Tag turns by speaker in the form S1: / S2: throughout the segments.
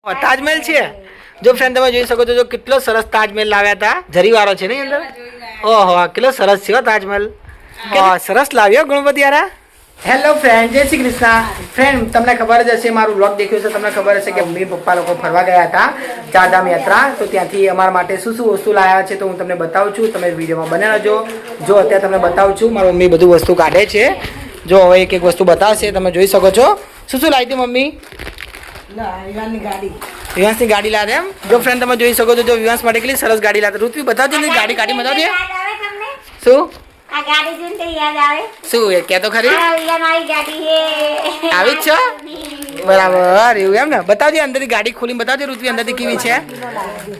S1: તાજમહેલ છે જો ફ્રેન્ડ તમે જોઈ શકો છો જો કેટલો સરસ તાજમહેલ લાવ્યા હતા જરીવાળો છે ને અંદર ઓહો કેટલો સરસ છે તાજમહેલ સરસ લાવ્યો ગણપતિ યારા હેલો ફ્રેન્ડ જય શ્રી કૃષ્ણ ફ્રેન્ડ તમને ખબર જ હશે મારું વ્લોગ દેખ્યું છે તમને ખબર હશે કે મમ્મી પપ્પા લોકો ફરવા ગયા હતા ચારધામ યાત્રા તો ત્યાંથી અમારા માટે શું શું વસ્તુ લાવ્યા છે તો હું તમને બતાવું છું તમે વિડીયોમાં બને રહેજો જો અત્યારે તમને બતાવું છું મારી મમ્મી બધું વસ્તુ કાઢે છે જો હવે એક એક વસ્તુ બતાવશે તમે જોઈ શકો છો શું શું લાવી હતી મમ્મી વિવાંશની ગાડી લાવે એમ જો ફ્રેન્ડ તમે જોઈ શકો છો જો વિવાંશ માટે કેટલી સરસ ગાડી લાવે ઋત્વી બતાવજો ને ગાડી કાઢી બતાવજે શું
S2: આ ગાડી જોઈને તો યાદ આવે
S1: શું એ કે તો ખરી
S2: મારી ગાડી હે
S1: આવી જ છો બરાબર એવું એમ ને બતાવજે અંદરથી ગાડી ખોલીને બતાવજે ઋત્વી અંદરથી કેવી છે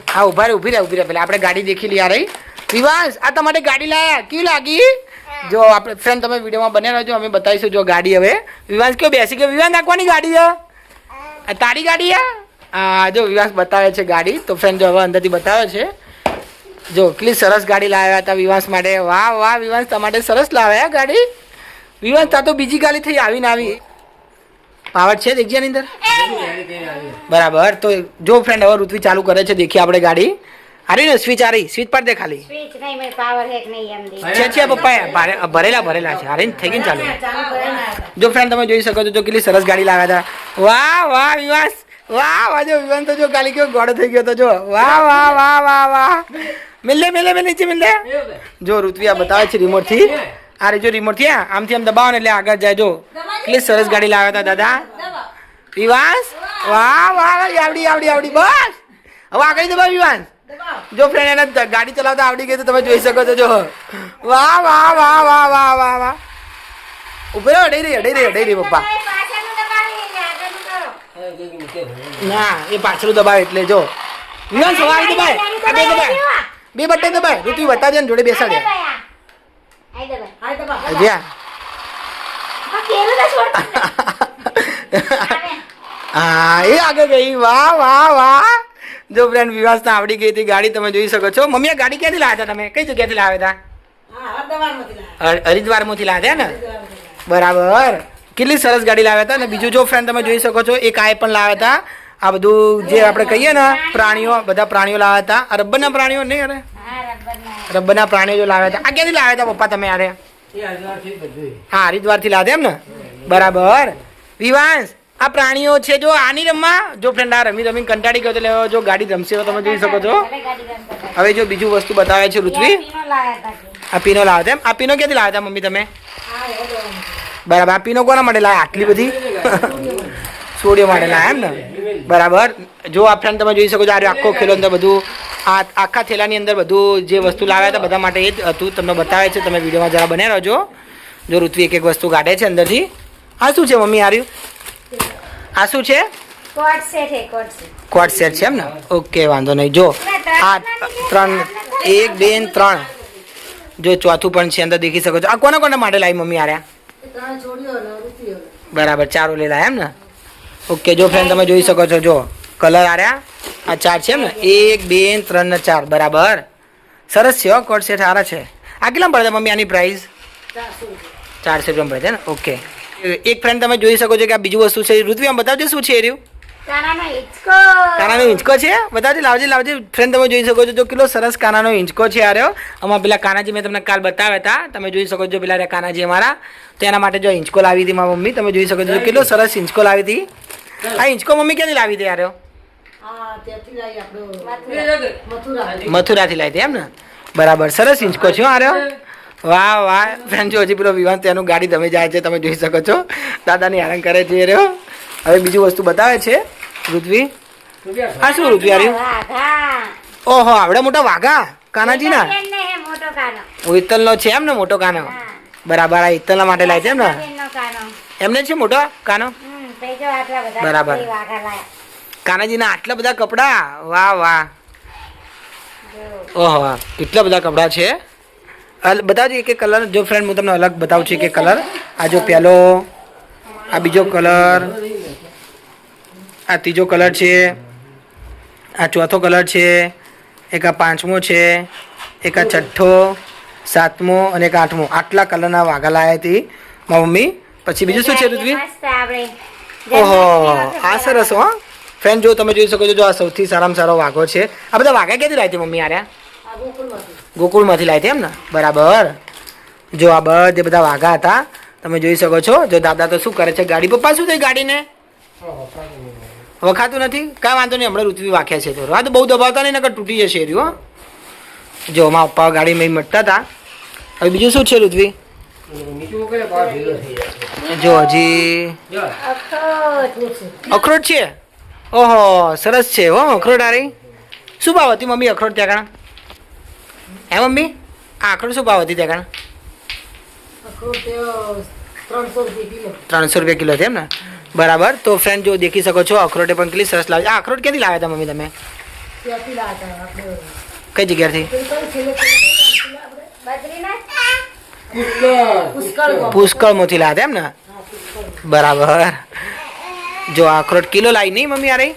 S1: હા ઉભી રહે પેલા આપણે ગાડી દેખી લઈએ રહી વિવાંશ આ તમારે ગાડી લાયા કેવી લાગી જો આપણે ફ્રેન્ડ તમે વિડીયોમાં બને રહેજો અમે બતાવીશું જો ગાડી હવે વિવાંશ કેવો બેસી ગયો વિવાંશ નાખવાની ગાડી છે તારી ગાડી હા જો વિવાંશ બતાવે છે ગાડી તો ફ્રેન્ડ જો હવે અંદરથી બતાવે છે જો કેટલી સરસ ગાડી લાવ્યા હતા વિવાંશ માટે વાહ વાહ વિવાંશ તમારે સરસ લાવ્યા ગાડી વિવાંશ તા તો બીજી ગાડી થઈ આવીને આવી પાવર છે દેખજે અંદર બરાબર તો જો ફ્રેન્ડ હવે ઋત્વી ચાલુ કરે છે દેખીએ આપણે ગાડી આરી ને સ્વિચ સ્વિચ પર દે ખાલી
S2: સ્વિચ નહીં મે પાવર હેક નહીં એમ દે
S1: છે પપ્પા ભરેલા છે આરી થઈ ગઈ ચાલુ જો ફ્રેન્ડ તમે જોઈ શકો છો જો કેટલી સરસ ગાડી લાવ્યા હતા વાહ વાહ વિવાંશ વાહ વાહ જો વિવાંશ તો જો ગાડી કેવો ગોળો થઈ ગયો તો જો વાહ વાહ વાહ વાહ વાહ મિલ નીચે મિલ જો ઋત્વી આ બતાવે છે રિમોટ થી આ જો રિમોટ થી આમથી આમ દબાવો ને એટલે આગળ જાય જો કેટલી સરસ ગાડી લાવ્યા હતા દાદા વિવાંશ વાહ વાહ આવડી બસ હવે આગળ દબાવ વિવાંશ જો ફ્રેન્ડ એને ગાડી ચલાવતા આવડી ગઈ તો તમે જોઈ શકો છો જો વાહ વાહ વાહ વાહ વાહ વાહ વાહ ઉભે અડાઈ રહી પપ્પા ના એ પાછળનું દબાવે એટલે જો વિવાંશ સવારી દબાય બે બટે દબાય ઋતુ બતાવજે ને જોડે બેસાડે હા એ આગળ ગઈ વાહ વાહ વાહ જો ફ્રેન્ડ વિવાસ આવડી ગઈ હતી ગાડી તમે જોઈ શકો છો મમ્મી આ ગાડી ક્યાંથી લાવ્યા હતા તમે કઈ જગ્યાથી લાવ્યા હતા હરિદ્વાર માંથી લાવ્યા ને બરાબર કેટલી સરસ ગાડી લાવ્યા હતા અને બીજું જો ફ્રેન્ડ તમે જોઈ શકો છો એક આ પણ લાવ્યા હતા આ બધું જે આપણે કહીએ ને પ્રાણીઓ બધા પ્રાણીઓ લાવ્યા હતા આ રબરના પ્રાણીઓ નહીં અરે રબરના પ્રાણીઓ જો લાવ્યા હતા આ ક્યાંથી લાવ્યા હતા પપ્પા તમે યારે હા હરિદ્વાર થી લાવ્યા એમ ને બરાબર વિવાંશ આ પ્રાણીઓ છે જો આની રમવા જો ફ્રેન્ડ આ રમી કંટાળી ગયો એટલે જો ગાડી રમશે તો તમે જોઈ શકો છો હવે જો બીજું વસ્તુ બતાવે છે ઋત્વી આ પીનો લાવ્યા હતા એમ આ પીનો ક્યાંથી લાવ્યા હતા મમ્મી તમે બરાબર આ પીનો કોના માટે લાવ્યા આટલી બધી સોડિયો માટે લાવ્યા એમ ને બરાબર જો આ ફ્રેન્ડ તમે જોઈ શકો છો આ આખો ખેલો અંદર બધું આ આખા થેલાની અંદર બધું જે વસ્તુ લાવ્યા હતા બધા માટે એ જ હતું તમને બતાવે છે તમે વિડીયોમાં જરા બને રહેજો જો ઋત્વી એક વસ્તુ કાઢે છે અંદરથી આ શું છે મમ્મી આર્યું આ શું છે કોટ સેટ છે એમ ને ઓકે વાંધો નહીં જો આ 3 1 2 3 જો ચોથું પણ છે અંદર દેખી શકો છો આ કોના માટે લાવી મમ્મી આર્યા બરાબર ચારો લેલા એમ ને ઓકે જો ફ્રેન્ડ તમે જોઈ શકો છો જો કલર આર્યા આ 4 છે એમ ને 1 2 3 ને 4 બરાબર સરસ છે કોટ સેટ સારા છે આ કેટલા પડે મમ્મી આની પ્રાઇસ 400 રૂપિયા પડે છે ને ઓકે એક ફ્રેન્ડ તમે જોઈ શકો છો કે આ બીજું વસ્તુ છે ઋત્વી આમ બતાવજો શું છે એ રહ્યું કાનાનો હિંચકો છે બતાવજે લાવજે ફ્રેન્ડ તમે જોઈ શકો છો જો કેટલો સરસ કાનાનો હિંચકો છે આ રહ્યો આમાં પેલા કાનાજી મેં તમને કાલ બતાવ્યા હતા તમે જોઈ શકો છો પેલા કાનાજી અમારા તો એના માટે જો હિંચકો લાવી હતી મારી મમ્મી તમે જોઈ શકો છો કેટલો સરસ હિંચકો લાવી હતી આ હિંચકો મમ્મી ક્યાંથી લાવી હતી યાર મથુરાથી લાવી હતી એમ ને બરાબર સરસ હિંચકો છે આ રહ્યો વાહ વાહ ફ્રેન્ડ જો હજી પેલો વિવાન ત્યાંનું ગાડી તમે જાય છે તમે જોઈ શકો છો દાદાની આરામ કરે છે રહ્યો હવે બીજું વસ્તુ બતાવે છે ઋત્વી આ શું ઋત્વી આવ્યું ઓહો આવડે મોટા વાઘા કાનાજી ના ઈતલ છે એમ ને મોટો કાનો બરાબર આ ઈતલ માટે લાય છે એમ ને એમને છે મોટો કાનો બરાબર કાનાજી ના આટલા બધા કપડા વાહ વાહ ઓહો કેટલા બધા કપડા છે બતાવજો એક કલર જો ફ્રેન્ડ હું તમને અલગ બતાવું છું એક કલર આ જો પહેલો આ બીજો કલર આ ત્રીજો કલર છે આ ચોથો કલર છે એક આ 5મો છે એક આ 6થો 7મો અને એક 8મો આટલા કલરના વાઘા લાયા હતી મારી મમ્મી પછી બીજું શું છે ઋત્વી ઓહો આ સરસ હો ફ્રેન્ડ જો તમે જોઈ શકો છો, જો આ સૌથી સારામાં સારો વાઘો છે. આ બધા વાઘા ક્યાંથી લાવી હતી મમ્મી આર્યા? ગોકુળમાંથી લાવી હતી એમ ને? બરાબર. જો આ બધે બધા વાઘા હતા, તમે જોઈ શકો છો. જો દાદા તો શું કરે છે, ગાડી પપ્પા શું થઈ ગાડીને વખાતું નથી? કાંઈ વાંધો નહીં, હમણાં ઋત્વી વાખ્યા છે તો આ તો બહુ દબાવતા નહીં, નકર તૂટી જશે રહ્યું. જો મારા પપ્પા ગાડીમાં મટતા હતા. હવે બીજું શું છે ઋત્વી? જો હજી અખરોટ છે. ઓહો સરસ છે હો અખરોટ. આ રહી શું ભાવ હતી મમ્મી અખરોટ ત્યાં કાણા? હે મમ્મી આ અખરોટ શું ભાવ હતી ત્યાં કાણા? 300 રૂપિયા કિલો છે એમ ને? બરાબર. તો ફ્રેન્ડ જો દેખી શકો છો અખરોટે પણ કેટલી સરસ લાગે. આ અખરોટ ક્યાંથી લાવ્યા હતા મમ્મી તમે? કઈ જગ્યાથી? પુષ્કળમાંથી લાવ્યા એમ ને? બરાબર. જો આ અખરોટ કિલો લાવી નહીં મમ્મી? આ રહી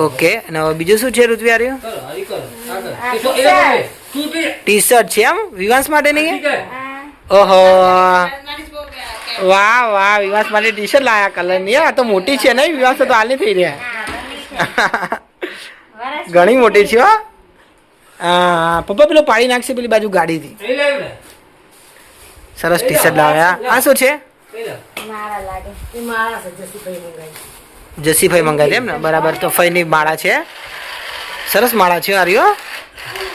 S1: ઓકે. અને હવે બીજું શું છે ઋત્વી? આ રહ્યું ટી શર્ટ છે એમ વિવાસ માટે નહીં? ઓહો વાહ વાહ, વિવાસ માટે ટી શર્ટ લાયા કલર ની. આ તો મોટી છે નહીં વિવાસ તો હાલ નહીં થઈ રહ્યા. ઘણી મોટી છે હો. હા પપ્પા પેલો પાડી નાખશે પેલી બાજુ ગાડીથી. સરસ ટી શર્ટ લાવ્યા. આ શું છે? જસીભાઈ મંગાવી એમ ને? બરાબર. તો ફઈની માળા છે, સરસ માળા છે. આર્યો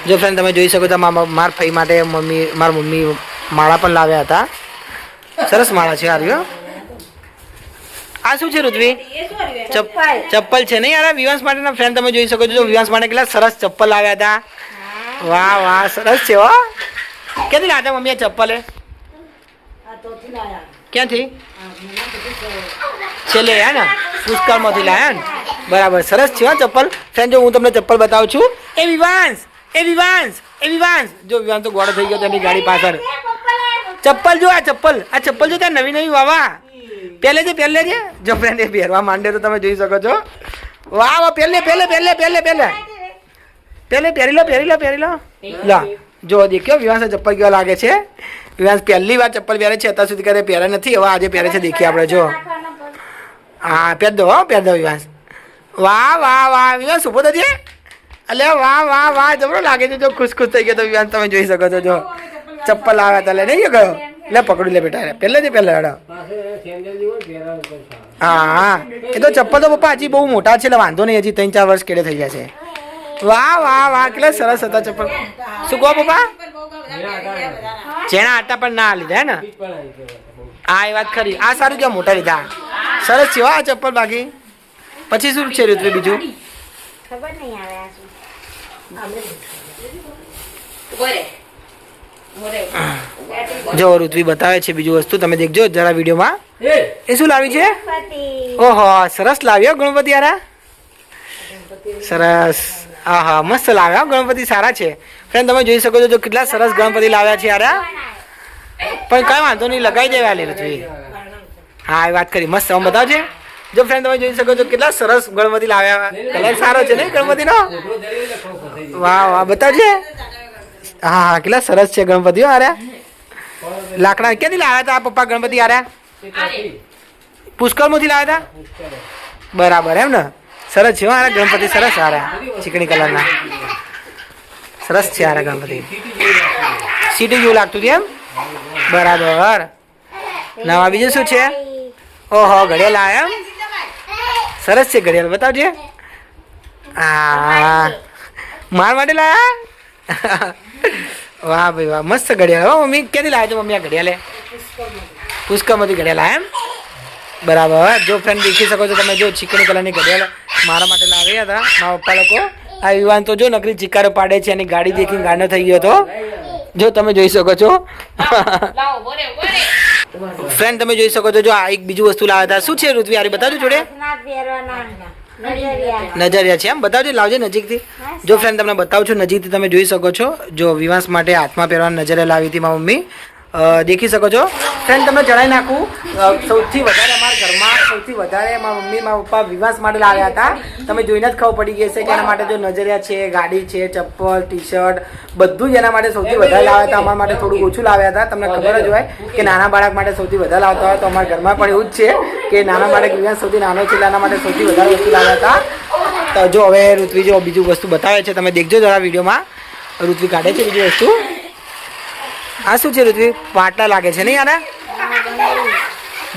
S1: જો ફ્રેન્ડ તમે જોઈ શકો તો મારા ફઈ માટે મારા મમ્મી માળા પણ લાવ્યા હતા. સરસ માળા છે. આર્યો આ શું છે ઋત્વી? ચપ્પલ છે નહીં યાર વિવાસ માટેના. ફ્રેન્ડ તમે જોઈ શકો છો વિવાસ માટે કેટલા સરસ ચપ્પલ લાવ્યા હતા. વાહ વાહ સરસ છે હો. ક્યાંથી લાવ્યા હતા મમ્મી આ ચપ્પલ? ક્યાંથી? છેલ્લે હે ને પુષ્કળમાંથી લાયા ને? બરાબર. સરસ છે હો ચપ્પલ. ફ્રેન્ડ જો હું તમને ચપ્પલ બતાવું છું. એ વિવાંશ જો વિવાંશ તો ગોળો થઈ ગયો તેની ગાડી પાછળ. ચપ્પલ જો આ ચપ્પલ જો ત્યાં નવી નવી વાવા પહેલે છે. જો ફ્રેન્ડ એ પહેરવા માંડે તો તમે જોઈ શકો છો. વાહ વાહ પહેલે પહેરી લો. લા જો દેખ્યો વિવાંશ ચપ્પલ કેવા લાગે છે. વિવાંશ પહેલી વાર ચપ્પલ પહેરે છે, અત્યાર સુધી કਦੇ પહેરે નથી. હવે આજે પહેરે છે, દેખીએ આપણે. જો હા પહેર દો વિવાંશ. વાહ વિવાંશ ઉભો થજે. અલે વાહ જબરો લાગે છે. જો ખુશ થઈ ગયો તો વિવાંશ તમે જોઈ શકો છો. જો ચપ્પલ આવ્યા હતા નહીં ગયો. લે પકડી લે બેટા. પહેલે હેડો. હા એ તો ચપ્પલ તો પપ્પા હજી બહુ મોટા છે એટલે વાંધો નહીં, હજી 3-4 વર્ષ કેડે થઈ જશે. વાહ કેટલા સરસ હતા ચપ્પલ. શું કહો પપ્પા? જેના આટા પણ ના લીધા હે ને? હા એ વાત ખરી. આ સારું કેવા મોટા લીધા. સરસ છે આ ચપ્પલ. બાકી પછી શું છે ઋત્વી બીજું?
S2: ખબર નહીં આવે આ શું.
S1: જો ઋત્વી બતાવે છે બીજું વસ્તુ, તમે દેખજો જરા વિડીયોમાં. એ શું લાવી છે? ઓહો સરસ લાવ્યો ગણપતિ. યાર સરસ. હા મસ્ત લાવ્યા ગણપતિ. સારા છે ફ્રેન્ડ તમે જોઈ શકો છો. જો કેટલા સરસ ગણપતિ લાવ્યા છે યાર. પણ કઈ વાંધો નહીં, લગાવી દેવા લે ઋત્વી. હા એ વાત કરી. મસ્ત આમ બતાવજે. જો ફ્રેન્ડ તમે જોઈ શકો છો કેટલા સરસ ગણપતિ લાવ્યા. કલર સારો છે નહીં ગણપતિનો? વાહ બતાવજે. હા કેટલા સરસ છે ગણપતિઓ. આર્યા લાકડા ક્યાંથી લાવ્યા હતા પપ્પા ગણપતિ? આર્યા પુષ્કળમાંથી લાવ્યા હતા? બરાબર એમ ને? સરસ છે આરા ગણપતિ. સરસ આરા ચીકણી કલરના સરસ છે આરા ગણપતિ. સીટી જેવું લાગતું હતું એમ? બરાબર. નવા બીજું શું છે? ઓહો ઘડિયાળ લાવ્યા એમ? સરસ છે ઘડિયાળ. બતાવજે. હા માર માટે લાયા? વાહ ભાઈ વાહ મસ્ત ઘડિયાળ હો મમ્મી. ક્યાંથી લાવ્યા છો મમ્મી આ ઘડિયાળે? પુષ્કળમાંથી ઘડિયાળ લાવ્યા એમ? બરાબર. જો ફ્રેન્ડ દેખી શકો છો તમે. જો ચીકણી કલરની ઘડિયાળ મારા માટે લાવ્યા હતા મારા પપ્પા લોકો. આ વિવાન તો જો નકરી ચિકારો પાડે છે. એની ગાડી દેખીને ગાંડો થઈ ગયો હતો. જો તમે જોઈ શકો છો ફ્રેન્ડ તમે જોઈ શકો છો. જો આ એક બીજું વસ્તુ લાવ્યા હતા. શું છે ઋત્વી? આરી બતાવજો જોડે. નજરિયા છે એમ? બતાવજો. લાવજો નજીકથી. જો ફ્રેન્ડ તમને બતાવું છું નજીકથી. તમે જોઈ શકો છો. જો વિવાસ માટે હાથમાં પહેરવાના નજરિયા લાવી હતી મારી મમ્મી. દેખી શકો છો ફ્રેન્ડ. તમને જણાવી નાખું સૌથી વધારે અમારા ઘરમાં સૌથી વધારે મારા મમ્મી મારા પપ્પા વિવાસ માટે લાવ્યા હતા. તમે જોઈને જ ખબર પડી ગઈ છે કે એના માટે જો નજરિયા છે, ગાડી છે, ચપ્પલ, ટી શર્ટ બધું જ એના માટે સૌથી વધારે લાવ્યા હતા. અમારા માટે થોડું ઓછું લાવ્યા હતા. તમને ખબર જ હોય કે નાના બાળક માટે સૌથી વધારે લાવતા હોય તો અમારા ઘરમાં પણ એવું જ છે કે નાના બાળક વિવાસ સૌથી નાનો છે એના માટે સૌથી વધારે વસ્તુ લાવ્યા હતા. તો જો હવે ઋત્વી જો બીજું વસ્તુ બતાવે છે, તમે દેખજો જરા વિડીયોમાં. ઋત્વી કાઢે છે બીજી વસ્તુ. આ શું છે ઋત્વી? પાટલા લાગે છે નહીં યાર?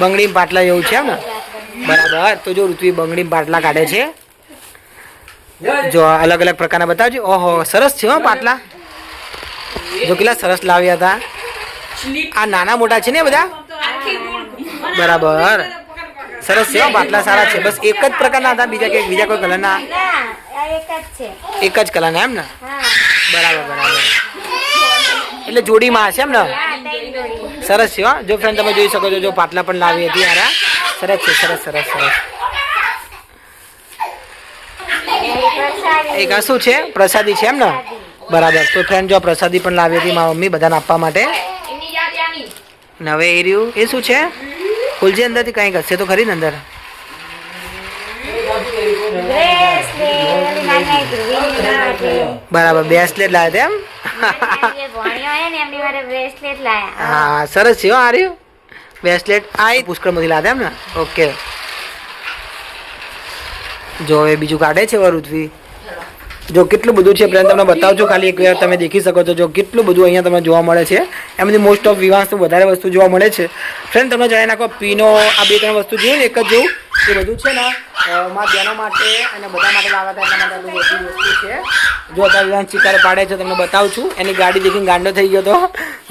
S1: બંગડી પાટલા એવું છે એમ ને? બરાબર. તો જો ઋત્વી બંગડી પાટલા કાઢે છે. જો અલગ અલગ પ્રકારના બતાવજો. ઓહો સરસ છે હો પાટલા. જો કેટલા સરસ લાવ્યા હતા. આ નાના મોટા છે ને બધા? બરાબર સરસ છે પાટલા સારા છે. બસ એક જ પ્રકારના હતા, બીજા કોઈ કલરના? એક જ કલરના એમ ને? બરાબર બરાબર. એટલે જોડીમાં હશે એમ ને? સરસ છે હો. જો ફ્રેન્ડ તમે જોઈ શકો છો જો પાટલા પણ લાવી હતી યાર. સરસ છે સરસ સરસ સરસ. એક આ શું છે? પ્રસાદી છે એમ ને? બરાબર. તો ફ્રેન્ડ જો પ્રસાદી પણ લાવી હતી મારા મમ્મી બધાને આપવા માટે. ને હવે એ રહ્યું એ શું છે? ખુલજે અંદરથી કંઈક હશે તો ખરી ને અંદર. બરાબર બ્રેસલેટ લાવ્યા એમ? હા સરસ છે હો. આ રહ્યું બ્રેસલેટ. આ એ પુષ્કરમાંથી લાવ્યા એમ ને? ઓકે. જો હવે બીજું કાઢે છે ઋત્વી. જો કેટલું બધું છે ફ્રેન્ડ તમને બતાવજો. ખાલી એક વાર તમે દેખી શકો છો જો કેટલું બધું અહીંયા તમને જોવા મળે છે. એમાંથી મોસ્ટ ઓફ વિવાસનું વધારે વસ્તુ જોવા મળે છે. ફ્રેન્ડ તમને જણાવી નાખો પીનો આ 2-3 વસ્તુ જોયું ને એક જ જેવું એ બધું છે ને મારા બહેનો માટે અને બધા માટે લાવ્યા હતા. એના માટે બધી વસ્તુ છે. જો અત્યારે વિવાસ ચિકાર પાડે છે તમને બતાવું છું. એની ગાડી દેખીને ગાંડો થઈ ગયો તો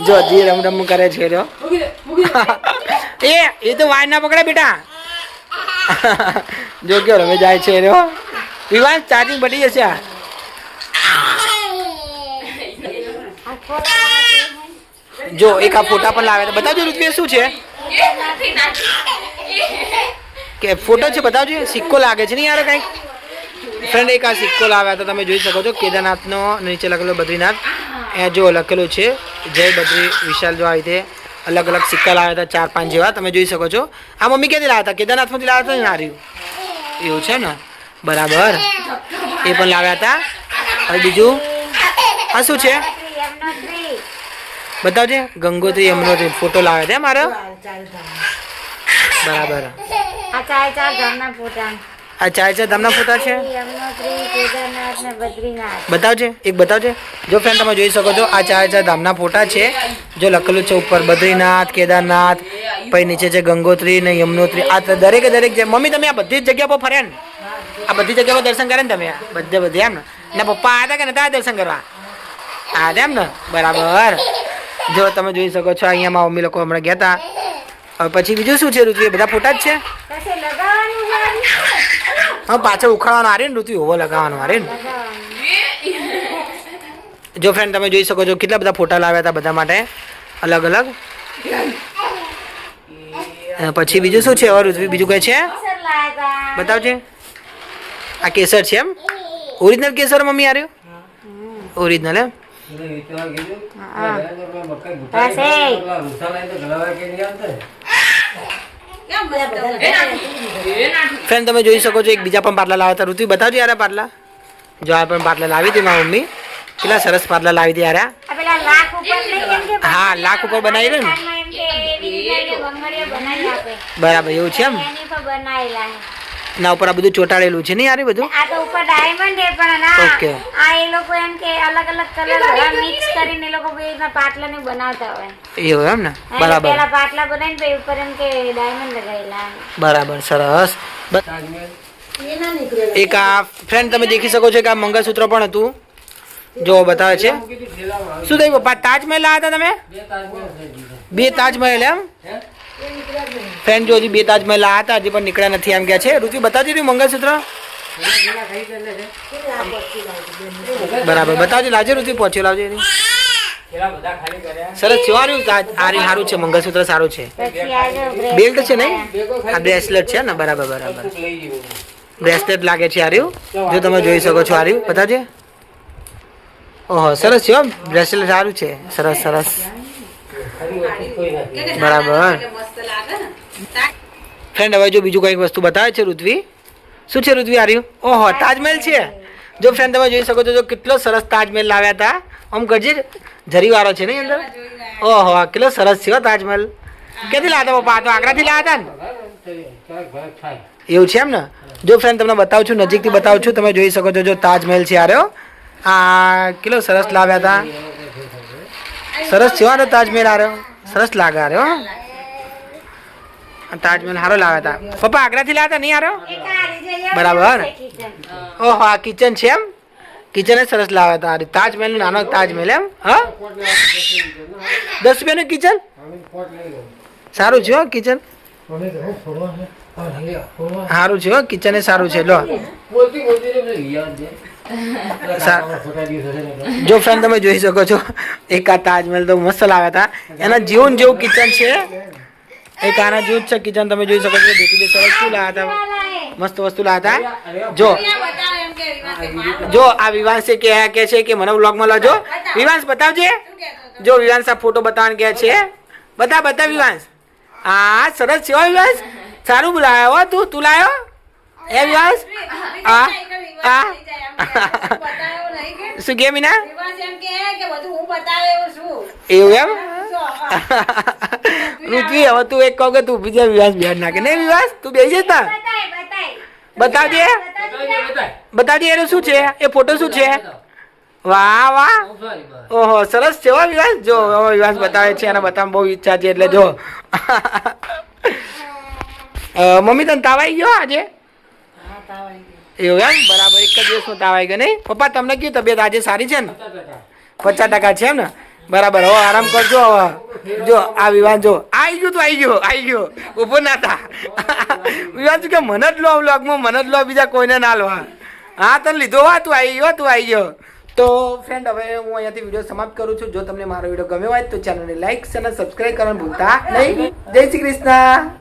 S1: જો હજી રમ કરે છે રહ્યો. એ તો વાય ના પકડે બેટા. જો કેવો રમે જાય છે રહ્યો. વિવાસ ચાર્જિંગ બની જશે. જો એક આ ફોટા પણ લાવ્યા હતા. બતાવજો ઋત્વી શું છે કે ફોટો છે? બતાવજો. સિક્કો લાગે છે ને યાર કંઈક. ફ્રેન્ડ એક આ સિક્કો લાવ્યા હતા. તમે જોઈ શકો છો કેદારનાથનો નીચે લખેલો બદ્રીનાથ. અહીંયા જો લખેલું છે જય બદ્રી વિશાલ. જો આવી રીતે અલગ અલગ સિક્કા લાવ્યા હતા 4-5 જેવા. તમે જોઈ શકો છો. આ મમ્મી ક્યાંથી લાવ્યા હતા? કેદારનાથમાંથી લાવ્યા હતા ને? હાર્યું એવું છે ને? બરાબર. એ પણ લાવ્યા હતા. હવે બીજું આ શું છે? બતાવજે. ગંગોત્રી યમનોત્રી ફોટો લાવ્યા હતા મારો. બરાબર. આ 4 ધામના ફોટા છે. બતાવજે એક બતાવજે. જો ફ્રેન્ડ તમે જોઈ શકો છો આ 4 ધામના ફોટા છે. જો લખેલું છે ઉપર બદ્રીનાથ, કેદારનાથ, પછી નીચે છે ગંગોત્રી ને યમનોત્રી. આ દરેકે દરેક જે મમ્મી તમે આ બધી જ જગ્યા પર ફર્યા ને? આ બધી જગ્યા પર દર્શન કરે ને તમે? બધે એમ ને? પપ્પા આવ્યા હતા કે નતા દર્શન કરવા? આવ્યા એમ ને? બરાબર. જો તમે જોઈ શકો છો અહીંયા માં મમ્મી લોકો હમણાં ગયા હતા. હવે પછી બીજું શું છે ઋત્વી? બધા ફોટા જ છે. હા પાછળ ઉખાડવાનું આ રે ને ઋત્વી. હોવો લગાવવાનું આ રે ને. જો ફ્રેન્ડ તમે જોઈ શકો છો કેટલા બધા ફોટા લાવ્યા હતા બધા માટે અલગ અલગ. પછી બીજું શું છે હવે ઋત્વી? બીજું કઈ છે? બતાવજે. આ કેસર છે એમ? ઓરિજિનલ કેસર મમ્મી આ રહ્યું? ઓરિજિનલ એમ? ફ્રેન્ડ તમે જોઈ શકો છો એક બીજા પણ પાટલા લાવ્યા હતા. ઋત્વી બતાવજો યાર પાટલા. જો આ પણ પાટલા લાવી હતી મારી મમ્મી. કેટલા સરસ પાટલા લાવી હતી યાર. હા લાખ ઉપર બનાવી દે ને. બરાબર એવું છે એમ? ના ઉપર આ બધું ચોટાડેલું છે ને યાર બધું.
S2: આ તો ઉપર ડાયમંડ છે પણ ના.
S1: ઓકે.
S2: આ એ લોકો એમ કે અલગ અલગ કલર બધા મિક્સ કરીને એ લોકો બેના પાટલા ને બનાવતા હોય.
S1: એવું એમ ને? બરાબર.
S2: પહેલા પાટલા બનાવીને પછી ઉપર એમ કે ડાયમંડ લગાવેલા.
S1: બરાબર સરસ. એક આ ફ્રેન્ડ તમે દેખી શકો છો કે આ મંગળસૂત્ર પણ હતું. જો બતાવે છે. શું થયું પપ્પા? તાજમહેલ લાવ્યા હતા તમે? 2 તાજમહેલ એમ? ફ્રેન્ડ જો હજી 2 તાજમહેલ લાવ્યા હતા હજી પણ નીકળ્યા નથી એમ ગયા છે. ઋત્વી બતાવજો રહ્યું મંગળસૂત્ર. બરાબર બતાવજો. લાવજો ઋત્વી પહોંચ્યો લાવજો. સરસ છે. સારું છે મંગળસૂત્ર સારું છે. બેલ્ટ છે નહીં? આ બ્રેસલેટ છે ને? બરાબર બરાબર. બ્રેસલેટ લાગે છે આર્યું. જો તમે જોઈ શકો છો આર્યું બતાવજે. ઓહો સરસ છે બ્રેસલેટ સારું છે. સરસ સરસ. બરાબર ફ્રેન્ડ હવે જો બીજું કઈક વસ્તુ બતાવે છે ઋત્વી શું છે ઋત્વી આર્યું ઓહો તાજમહેલ છે જો ફ્રેન્ડ તમે જોઈ શકો છો જો કેટલો સરસ તાજમહેલ લાવ્યા હતા આમ કરજે જરીવાળો છે ને અંદર ઓહો કેટલો સરસ છે હો તાજમહેલ ક્યાંથી લાવ્યા પપ્પા તો આગ્રાથી લાવ્યા હતા ને એવું છે એમ ને જો ફ્રેન્ડ તમને બતાવું છું નજીકથી બતાવું છું તમે જોઈ શકો છો જો તાજમહેલ છે આર્યો આ કેટલો સરસ લાવ્યા હતા સરસ છે હો તાજમહેલ આર્યો સરસ લાગે આર્યો તાજમહેલ હારો લાવ્યા હતા પપ્પા આગ્રાથી લાવ્યા હતા નહીં હારો બરાબર ઓહો આ કિચન છે એમ કિચન જ સરસ લાવ્યા હતા તાજમહેલ નું નાનો તાજમહેલ એમ હા 10 રૂપિયાનું કિચન સારું છે હો કિચન સારું છે હો કિચન સારું છે લો જો ફ્રેન્ડ તમે જોઈ શકો છો એક આ તાજમહેલ તો મસ્ત લાવ્યા હતા એના જેવું ને જેવું કિચન છે એક આના જેવું જ છે કિચન તમે જોઈ શકો છો બેટી સરસ શું લાવ્યા હતા મસ્ત વસ્તુ લાવ્યા હતા જો આ વિવાંશ કે છે કે મને વ્લોગમાં લાવજો વિવાંશ બતાવજે જો વિવાંશ આ ફોટો બતાવવાનું કે છે બતા વિવાંશ હા સરસ છે હો વિવાંશ સારું બોલાયો હો તું લાયો એ વિવાંશ હા હા શું કે મીના એવું એમ ઋત્વી હવે તું એક કહો કે તું બીજા વિવાસ બેડ નાખે નહીં વિવાસ તું બેસી જતા બતાવજે એનું શું છે એ ફોટો શું છે વાહ વાહ ઓહો સરસ છે હો વિવાસ જો વિવાસ બતાવે છે અને બતાવવા બહુ ઈચ્છા છે એટલે જો મમ્મી તને તાવ આવી ગયો આજે એવું એમ બરાબર એક જ દિવસમાં તાવ આવી ગયો નહીં પપ્પા તમને કેવી તબિયત આજે સારી છે ને 50% છે એમ ને બરાબર હવે આરામ કરજો હવે જો આ વિવાન જો આવી ગયો ઉભો ના થા વિવાન કે મને જ લો વ્લોગમાં મને જ લો બીજા કોઈને ના લો હા તને લીધો હા તું આવી ગયો તો ફ્રેન્ડ હવે હું અહીંયાથી વિડીયો સમાપ્ત કરું છું જો તમને મારો વિડીયો ગમ્યો હોય તો ચેનલને લાઈક અને સબસ્ક્રાઈબ કરવાનું ભૂલતા નહીં જય શ્રી કૃષ્ણ